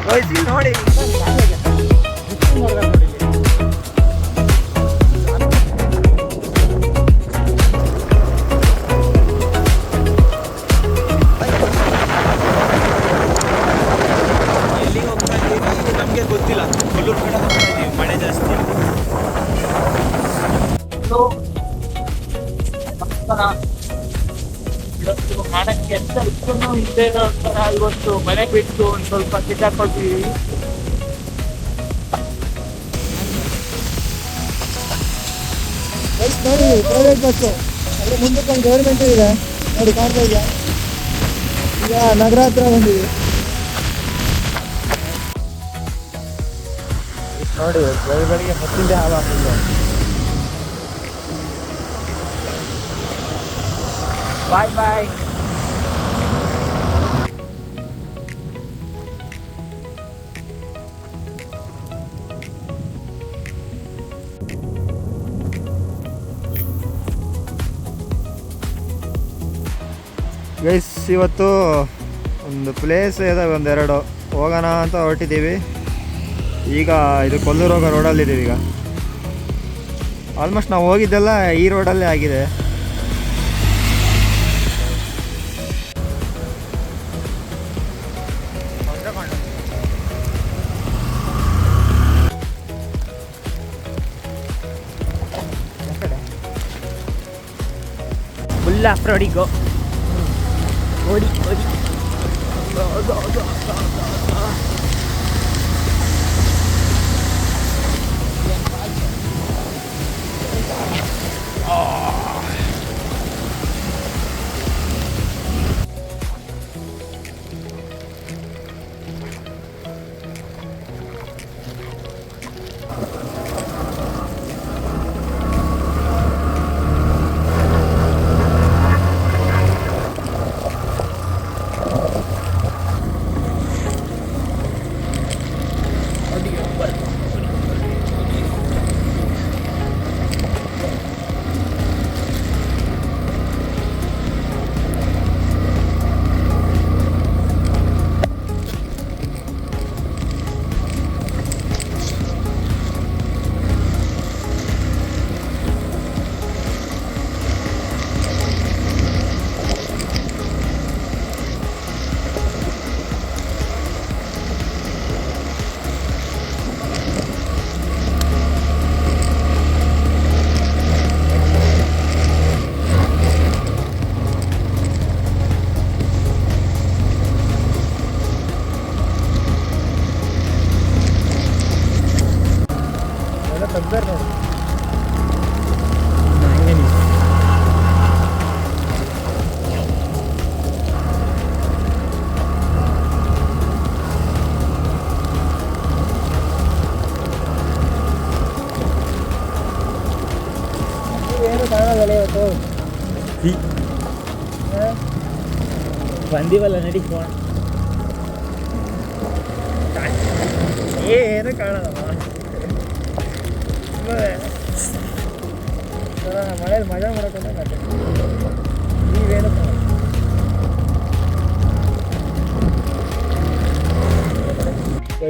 ವಯಸ್ಸಿಗೆ ನೋಡಿ ಎಲ್ಲಿಗೆ ಹೋಗ್ತಾ ಇದ್ದೀವಿ ನಮಗೆ ಗೊತ್ತಿಲ್ಲ. ಕೊಲ್ಲೂರು ಕಡೆ ಹೋಗ್ತಾ ಇದ್ದೀವಿ, ಮಳೆ ಜಾಸ್ತಿ. ಇವತ್ತು ಮಾಡಕ್ಕೆ ಎಂತ ಇಷ್ಟನ್ನು ಇದ್ದೇ ಇರೋ ಥರ ಇವತ್ತು ಮನೆ ಬಿಟ್ಟು ಒಂದು ಸ್ವಲ್ಪ ಕಿತ್ತಾಕೊಳ್ತೀವಿ. ನೋಡಿ ಪ್ರೈವೇಟ್ ಬಸ್ಸು ಅದ್ರ ಮುಂದಕ್ಕೆ ಒಂದು ಗೌರ್ಮೆಂಟು ಇದೆ ನೋಡಿ, ಕಾಣ್ತಾ ಇದೆಯಾ? ಈಗ ನಗರ ಹತ್ರ ಬಂದಿವಿ ನೋಡಿ. ಬೆಳಿಗ್ಗೆ ಮತ್ತಿಂದೆ ಹಾವು ಹಾಕಿದ್ದು. ಬಾಯ್ ಬಾಯ್. ಗೈಸ್, ಇವತ್ತು ಒಂದು ಪ್ಲೇಸ್ ಇದೆ, ಒಂದೆರಡು ಹೋಗೋಣ ಅಂತ ಹೊರಟಿದ್ದೀವಿ. ಈಗ ಇದು ಕೊಲ್ಲೂರು ಹೋಗೋ ರೋಡಲ್ಲಿದ್ದೀವಿ. ಈಗ ಆಲ್ಮೋಸ್ಟ್ ನಾವು ಹೋಗಿದ್ದೆಲ್ಲ ಈ ರೋಡಲ್ಲೇ ಆಗಿದೆ. ಫುಲ್ ಆಫ್ ರೋಡಿಗೋ ಓಡಿ ಓಡಿ. ಬಂದಿವಲ್ಲ ನಡಿ ಫೋನ್. ಏನು ಕಾಣೋದಮ್ಮ, ಮಳೆಯಲ್ಲಿ ಮಜಾ ಮಾಡೋಕೆ ನೀವೇನು ಕಾಣೋದು.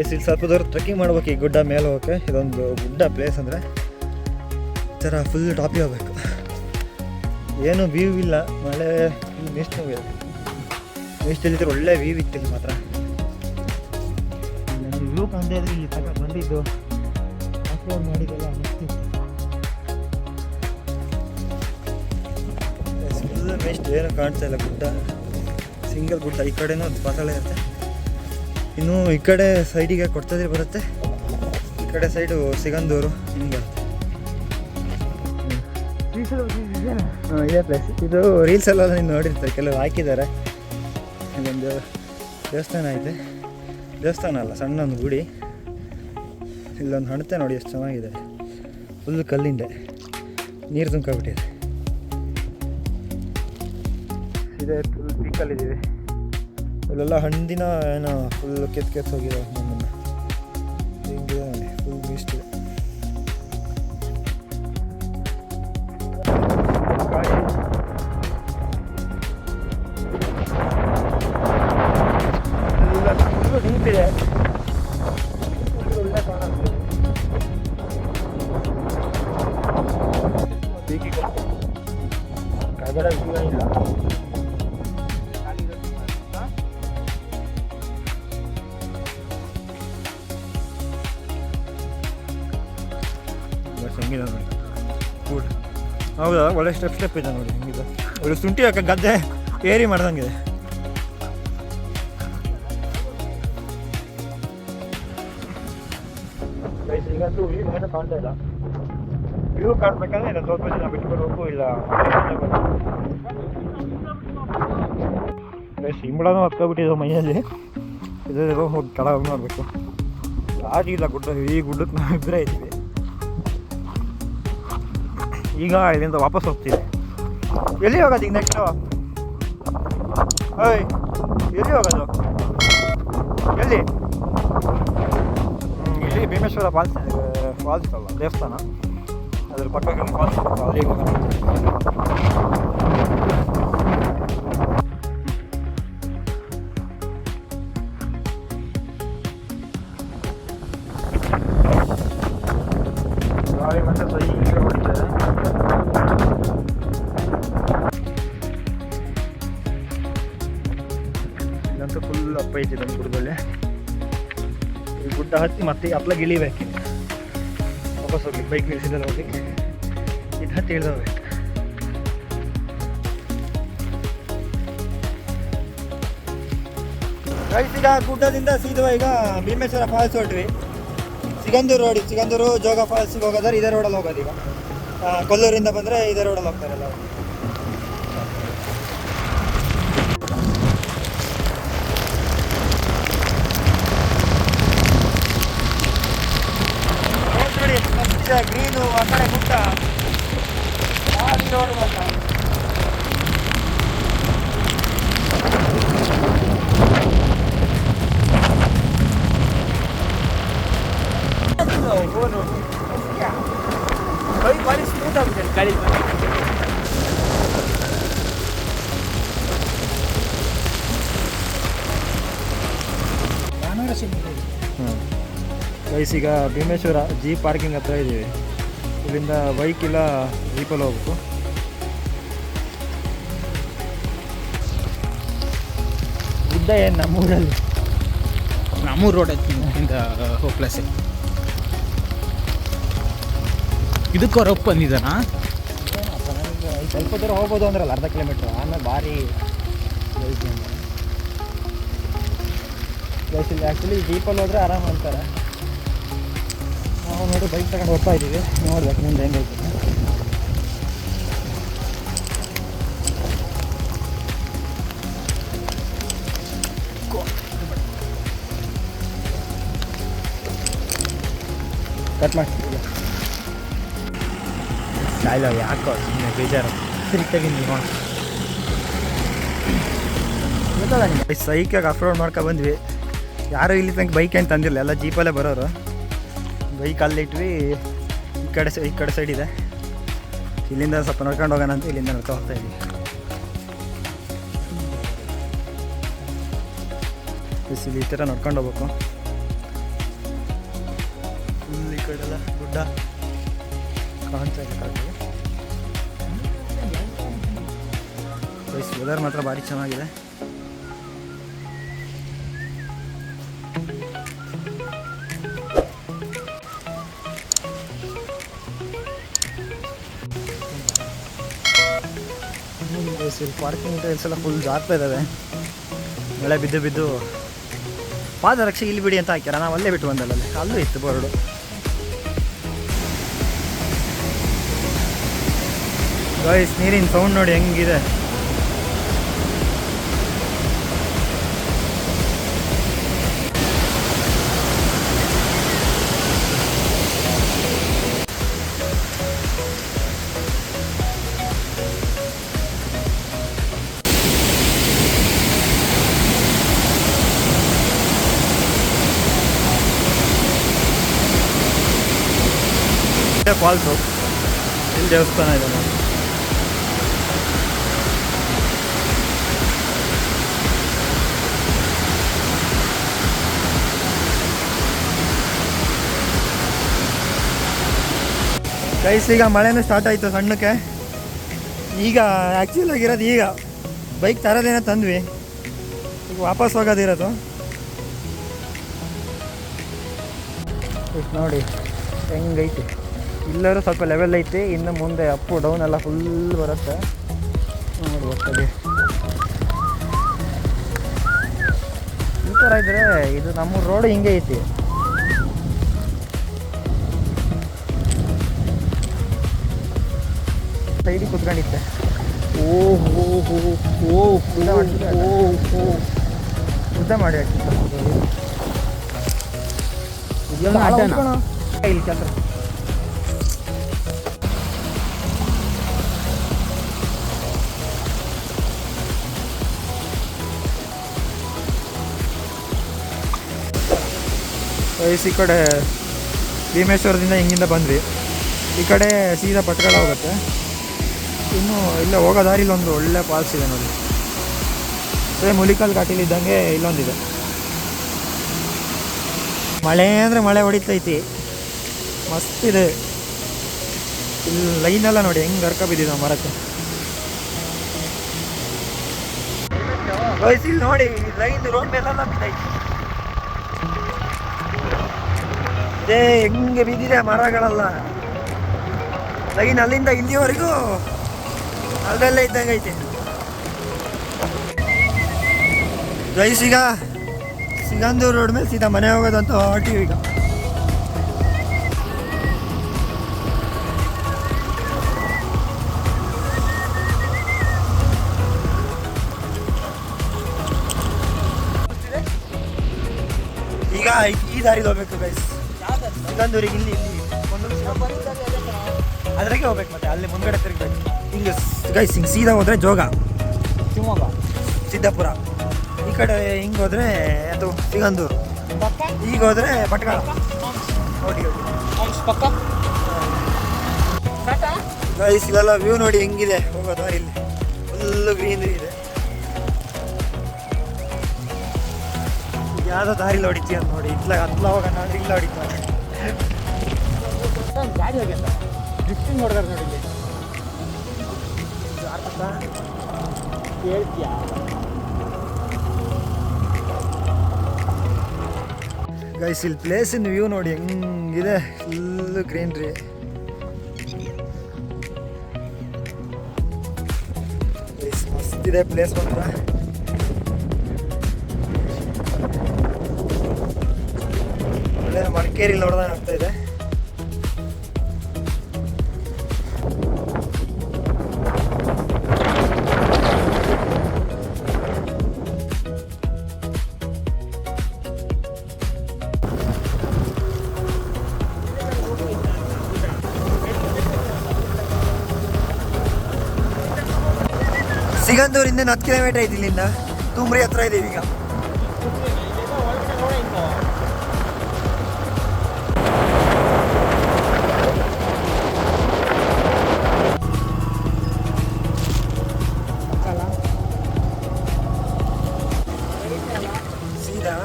ಇಲ್ಲಿ ಸ್ವಲ್ಪ ದೂರ ಟ್ರೆಕ್ಕಿಂಗ್ ಮಾಡ್ಬೇಕು, ಈ ಗುಡ್ಡ ಮೇಲೆ ಹೋಗೋಕ್ಕೆ. ಇದೊಂದು ಗುಡ್ಡ ಪ್ಲೇಸ್ ಅಂದರೆ ಈ ಥರ ಫುಲ್ ಟಾಪಿಗೆ ಹೋಗ್ಬೇಕು. ಏನು ವ್ಯೂ ಇಲ್ಲ, ಮಳೆ ಮಿಸ್ಟ್ ಹೋಗಿದೆ. ಮಿಸ್ಟ್ ಇಲ್ಲಿದ್ರೆ ಒಳ್ಳೆ ವ್ಯೂ ಇತ್ತು ಇಲ್ಲಿ ಮಾತ್ರ. ನನಗೆ ವ್ಯೂ ಕಾಣ್ತಾ ಇದ್ರೆ ಇಲ್ಲಿ ತನಕ ಬಂದಿದ್ದು ಅಪ್ಲೋಡ್ ಮಾಡಿದ್ದೆಲ್ಲ ಫುಲ್ ಮಿಸ್ಟ್, ಏನು ಕಾಣ್ತಾ ಇಲ್ಲ. ಗುಡ್ಡ ಸಿಂಗಲ್ ಗುಡ್ಡ, ಈ ಕಡೆನೂ ಪಾತಾಳೆ ಇರುತ್ತೆ. ಇನ್ನು ಈ ಕಡೆ ಸೈಡಿಗೆ ಕೊಡ್ತಾದ್ರೆ ಬರುತ್ತೆ, ಈ ಕಡೆ ಸೈಡು ಸಿಗಂದೂರು ಹಿಂಗೆ ಬರುತ್ತೆ. ಇದೇ ಪ್ಲೇಸ್. ಇದು ರೀಲ್ಸಲ್ಲೆಲ್ಲ ನೀವು ನೋಡಿರ್ತಾರೆ, ಕೆಲವು ಹಾಕಿದ್ದಾರೆ. ಇಲ್ಲೊಂದು ದೇವಸ್ಥಾನ ಐತೆ, ದೇವಸ್ಥಾನ ಅಲ್ಲ, ಸಣ್ಣ ಒಂದು ಗುಡಿ. ಇಲ್ಲೊಂದು ಹಣತೆ ನೋಡಿ ಎಷ್ಟು ಚೆನ್ನಾಗಿದೆ, ಫುಲ್ ಕಲ್ಲಿಂದೆ, ನೀರು ತುಂಬಿಬಿಟ್ಟಿದೆ. ಇದೇ ಫುಲ್ ಪೀಕಲ್ಲಿದ್ದೀವಿ. ಇಲ್ಲೆಲ್ಲ ಹಣ್ಣಿನ ಏನೋ ಫುಲ್ ಕೆತ್ತು ಹೋಗಿದೆ ನಮ್ಮನ್ನು. ಹಿಂಗಿದೆ ನೋಡಿ, ಫುಲ್ ಮಿಸ್ಟ್ ಇದೆ. ಡೀಪ್ ಇದೆ, ಕಗಡ ಜೀವ ಇಲ್ಲ. ಹೆಂಗಿದೆ ನೋಡಿ ಫುಡ್. ಹೌದಾ, ಒಳ್ಳೆ ಸ್ಟೆಪ್ ಇದೆ ನೋಡಿ, ಹೆಂಗಿದೆ ಒಳ್ಳೆ ಶುಂಠಿ ಹಾಕ ಗದ್ದೆ ಏರಿ ಮಾಡ್ದಂಗಿದೆ. ಈಗಂತೂ ಏನು ಕಾಣ್ತಾ ಇಲ್ಲ. ವ್ಯೂ ಕಾಣ್ಬೇಕಂದ್ರೆ ಇಲ್ಲ ಸ್ವಲ್ಪ ಜನ ಬಿಟ್ಟು ಬರಬೇಕು, ಇಲ್ಲ ಸಿಂಬಳನೂ ಹತ್ಕೊಬಿಟ್ಟಿದ್ದು ಮೈಯಲ್ಲಿ. ಇದು ಹೋಗಿ ಕೆಳಗೆ ನೋಡಬೇಕು. ಆಗಿಲ್ಲ ಗುಡ್ಡ, ಈ ಗುಡ್ಡಕ್ಕೆ ನಾವು ಇಬ್ಬರೇ ಇದ್ದೀವಿ. ಈಗ ಇಲ್ಲಿಂದ ವಾಪಸ್ ಹೋಗ್ತೀವಿ. ಎಲ್ಲಿ ಹೋಗೋದು ಈಗ ನೆಕ್ಸ್ಟು? ಓಯ್, ಎಲ್ಲಿ ಹೋಗೋದು? ಎಲ್ಲಿ? ಇಲ್ಲಿ ಭೀಮೇಶ್ವರ ಫಾಲ್ಸ್ ಅಲ್ಲ, ದೇವಸ್ಥಾನ, ಅದ್ರ ಪಕ್ಕದಲ್ಲಿ ಫಾಲ್ಸ್, ಅಲ್ಲಿಗೆ ಹೋಗೋಣ. ಗಾಳಿ ಮತ್ತೆ ಸೈ ಹೊಡಿತಾರೆ. ಇಲ್ಲಂತೂ ಫುಲ್ ಅಪ್ಪ ಐತಿ ನಮ್ಮ ಗುಡ್ಡದಲ್ಲಿ. ಈ ಗುಡ್ಡ ಹತ್ತಿ ಮತ್ತೆ ಅಪ್ಲ ಗಿಳಿಬೇಕು, ವಾಪಸ್ ಹೋಗ್ಲಿಕ್ಕೆ ಬೈಕ್ ನಿಲ್ಸಿದ್ದಲ್ಲ ಹೋಗ್ಲಿಕ್ಕೆ ಇದು ಹತ್ತಿ ಇಳ್ದೋಗ್ಬೇಕು. ಈಗ ಗುಡ್ಡದಿಂದ ಸೀದಾ ಈಗ ಭೀಮೇಶ್ವರ ಫಾಲ್ಸ್ ಹೊರಟ್ವಿ. ಸಿಗಂದೂರು ರೋಡ್, ಸಿಗಂದೂರು ಜೋಗ ಫಾಲ್ಸ್ಗೆ ಹೋಗೋದಾದ್ರೆ ಇದೇ ರೋಡಲ್ಲಿ ಹೋಗೋದು. ಈಗ ಕೊಲ್ಲೂರಿಂದ ಬಂದರೆ ಇದೇ ರೋಡಲ್ಲಿ ಹೋಗ್ತಾರಲ್ಲ. ನೋಡಿ ಮಸ್ತಿದೆ ಗ್ರೀನು, ಆ ಕಡೆ ಗುಡ್ಡ, ರೋಡ್ ಬರ್ತಾ. ಭಾರಿ ಸ್ಮೂತ್ ಆಗುತ್ತೆ ಗಾಳಿ. ಗೈಸ್, ಈಗ ಭೀಮೇಶ್ವರ ಜೀಪ್ ಪಾರ್ಕಿಂಗ್ ಹತ್ರ ಇದ್ದೀವಿ. ಇಲ್ಲಿಂದ ಬೈಕ್ ಇಲ್ಲ ಜೀಪಲ್ಲಿ ಹೋಗ್ಬೇಕು. ಗುಡ್ಡ ಏನು ನಮ್ಮೂರಲ್ಲಿ, ನಮ್ಮೂರು ರೋಡ್ ಇಂದ ಹೋಗ್ಲಸ್. ಇದಕ್ಕೆ ಹೊರಗೆ ಬಂದಿದ್ದಾನ. ಸ್ವಲ್ಪ ದೂರ ಹೋಗ್ಬೋದು ಅಂದ್ರಲ್ಲ, ಅರ್ಧ ಕಿಲೋಮೀಟ್ರ್. ಆಮೇಲೆ ಭಾರಿ ಇಲ್ಲಿ ಆ್ಯಕ್ಚುಲಿ ಜೀಪಲ್ಲಿ ಹೋದರೆ ಆರಾಮ ಅಂತಾರೆ. ನಾವು ನೋಡಿ ಬೈಕ್ ತಗೊಂಡು ಹೋಗ್ತಾ ಇದ್ದೀವಿ, ನೋಡ್ಬೇಕು ಮುಂದೆ ಹೆಂಗೆ ಹೇಳ್ತೀನಿ. ಕಟ್ ಮಾಡ್ತೀವಿ ಇಲ್ಲ, ಯಾಕೋ ಸುಮ್ಮನೆ ಬೇಜಾರು ತಿರುಗಿ ನೀವು ಗೊತ್ತಲ್ಲ ನಿಮಗೆ. ಸೈಕಾಗಿ ಆಫ್ ರೋಡ್ ಮಾಡ್ಕೊ ಬಂದ್ವಿ. ಯಾರು ಇಲ್ಲಿ ತನಕ ಬೈಕ್ ಏನು ತಂದಿರಲಿಲ್ಲ, ಎಲ್ಲ ಜೀಪಲ್ಲೇ ಬರೋರು. ಬೈಕ್ ಅಲ್ಲಿಟ್ವಿ. ಈ ಕಡೆ ಸೈಡ್ ಇದೆ, ಇಲ್ಲಿಂದ ಸ್ವಲ್ಪ ನಡ್ಕೊಂಡು ಹೋಗೋಣ ಅಂತ ಇಲ್ಲಿಂದ ನಡ್ಕೊಂಡು ಹೋಗ್ತಾ ಇದ್ವಿ. ಇಲ್ಲಿ ಈ ಥರ ನಡ್ಕೊಂಡು ಹೋಗ್ಬೇಕು. ಫುಲ್ ಈ ಕಡೆಲ್ಲ ಗುಡ್ಡ ಕಾಣ್ತಾ ಇದೆ. ವೆದರ್ ಮಾತ್ರ ಭಾರಿ ಚೆನ್ನಾಗಿದೆ. ಪಾರ್ಕಿಂಗ್ ಟೈಲ್ಸ್ ಎಲ್ಲ ಫುಲ್ ಜಾಗ್ತಾ ಇದ್ದಾವೆ. ಮಳೆ ಬಿದ್ದು ಬಿದ್ದು ಪಾದರಕ್ಷೆ ಇಲ್ಲಿ ಬಿಡಿ ಅಂತ ಹಾಕ್ಯಾರ. ನಾವು ಅಲ್ಲೇ ಬಿಟ್ಟು ಬಂದಲ್ಲ, ಅಲ್ಲೂ ಇತ್ತು ಬೋರ್ಡು. ಗೈಸ್, ನೀರಿನ ಸೌಂಡ್ ನೋಡಿ ಹೆಂಗಿದೆ. ಫಾಲ್ಸು, ಇಲ್ಲಿ ದೇವಸ್ಥಾನ ಇದೆ ನೋಡಿ. ಗೈಸ್ ಈಗ ಮಳೆನೂ ಸ್ಟಾರ್ಟ್ ಆಯಿತು ಸಣ್ಣಕ್ಕೆ. ಈಗ ಆ್ಯಕ್ಚುಲ್ ಆಗಿರೋದು ಈಗ ಬೈಕ್ ತರೋದೇನೋ ತಂದ್ವಿ, ಈಗ ವಾಪಸ್ ಹೋಗೋದಿರೋದು. ಇಷ್ಟು ನೋಡಿ ಹೆಂಗೈತಿ, ಇಲ್ಲರೂ ಸ್ವಲ್ಪ ಲೆವೆಲ್ ಐತಿ, ಇನ್ನು ಮುಂದೆ ಅಪ್ಪು ಡೌನ್ ಎಲ್ಲ ಫುಲ್ ಬರುತ್ತೆ ನೋಡಿ. ಹೋಗ್ತದೆ ಈ ಥರ ಇದ್ದರೆ ಇದು ನಮ್ಮ ರೋಡು ಹಿಂಗೆ ಐತಿ. ಸೈಡಿಗೆ ಕುತ್ಕೊಂಡಿದ್ದೆ. ಉದ್ದ ಮಾಡಿ ಇಲ್ಲಿ ಚಂದ್ರ. ಈ ಕಡೆ ಭೀಮೇಶ್ವರದಿಂದ ಹಿಂಗಿಂದ ಬಂದ್ವಿ, ಈ ಕಡೆ ಸೀದಾ ಪಟ್ಕಳ ಹೋಗುತ್ತೆ. ಇನ್ನು ಇಲ್ಲೇ ಹೋಗೋ ದಾರಿಲಿ ಒಂದು ಒಳ್ಳೆ ಫಾಲ್ಸ್ ಇದೆ ನೋಡಿ, ಸೇಮ್ ಹುಲಿಕಲ್ ಘಾಟಿಲಿದ್ದಂಗೆ ಇಲ್ಲೊಂದಿದೆ. ಮಳೆ ಅಂದರೆ ಮಳೆ ಹೊಡಿತೈತಿ, ಮಸ್ತಿದೆ. ಇಲ್ಲಿ ಲೈನೆಲ್ಲ ನೋಡಿ ಹೆಂಗೆ ಹರ್ಕ ಬಿದ್ದಿದೆ ಮರಕ್ಕೆ. ಇಲ್ಲಿ ನೋಡಿ ಲೈನ್ ರೋಡ್ ಮೇಲೆಲ್ಲ ಬಿದ್ದೈತಿ, ಅದೇ ಹೆಂಗೆ ಬಿದ್ದಿದೆ ಮರಗಳೆಲ್ಲ. ಲೈನ್ ಅಲ್ಲಿಂದ ಇಲ್ಲಿವರೆಗೂ ಅಲ್ಲೆಲ್ಲ ಇದ್ದಂಗೆ ಐತೆ. ಗೈಸ್ ಈಗ ಸಿಗಂದೂರು ರೋಡ್ ಮೇಲೆ ಸೀದಾ ಮನೆ ಹೋಗೋದಂತ ಹೊರಟಿವಿ ಈಗ. ಈಗ ಈ ದಾರಿಗೆ ಹೋಗ್ಬೇಕು ಗೈಸ್, ಸಿಗಂದೂರಿಗೆ. ಇಲ್ಲಿ ಅದ್ರಾಗೆ ಹೋಗ್ಬೇಕು, ಮತ್ತೆ ಅಲ್ಲಿ ಮುಂದ್ಗಡೆ ತಿರುಗಬೇಕು. ಹಿಂಗೆ ಗೈಸ್ ಹಿಂಗೆ ಸೀದಾ ಹೋದರೆ ಜೋಗ, ಶಿವಮೊಗ್ಗ, ಸಿದ್ದಾಪುರ. ಈ ಕಡೆ ಹಿಂಗೆ ಹೋದರೆ ಅದು ಸಿಗಂದೂರು, ಈಗ ಹೋದರೆ ಪಟ್ಕಳ. ನೋಡಿ ಗೈಸ್ ಇಲ್ಲೆಲ್ಲ ವ್ಯೂ ನೋಡಿ ಹೆಂಗಿದೆ ಹೋಗೋ ದಾರಿ. ಇಲ್ಲಿ ಫುಲ್ಲು ಗ್ರೀನರಿ ಇದೆ. ಯಾವುದೋ ದಾರಿಲಿ ಹೊಡಿತೀಯ ಅಂತ ನೋಡಿ, ಇತ್ಲಾಗ ಹತ್ಲ ಹೋಗೋಣ ಅಂದ್ರೆ ಇಲ್ಲ ಹೊಡಿತಾರೆ. ಗಾಡಿ ಹೋಗ್ಯಲ್ಲ ಡ್ರಿಫ್ಟಿಂಗ್ ನೋಡಿದಾರೆ ನೋಡಿ ಇಲ್ಲಿ. ಹೇಳ್ತೀಯ ಗೈಸ್, ಇಲ್ಲಿ ಪ್ಲೇಸಿನ ವ್ಯೂ ನೋಡಿ ಹೆಂಗಿದೆ, ಫುಲ್ಲು ಗ್ರೀನ್ರಿ. ಮಸ್ತಿದೆ ಪ್ಲೇಸ್ ಮಾತ್ರ. ಒಳ್ಳೆ ಮಡಿಕೇರಿ ನೋಡ್ದಂಗೆ ಆಗ್ತಾ ಇದೆ. ಸಿಗಂದೂರಿಂದ 10 ಕಿಲೋಮೀಟರ್ ಐತಿ ಇಲ್ಲಿಂದ. ತುಮ್ರಿ ಹತ್ರ ಇದೀವಿ ಈಗ. ಸೀದಾ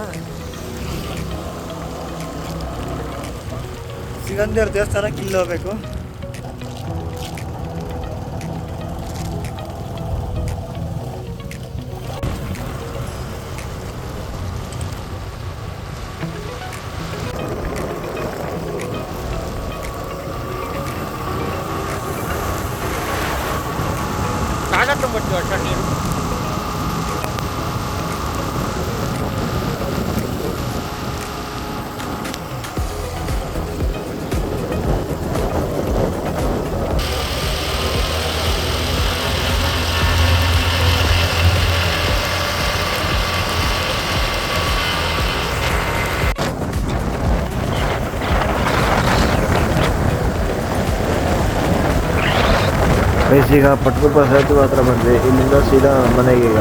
ಸಿಗಂದೂರು ದೇವಸ್ಥಾನಕ್ಕೆ ಇಲ್ಲಿ ಹೋಗ್ಬೇಕು. ಈಗ ಪಟ್ಕೊಪ್ಪ ಸೇತುವೆ ಹತ್ರ ಬಂದ್ವಿ, ಇಲ್ಲಿಂದ ಸೀದಾ ಮನೆಗೆ. ಈಗ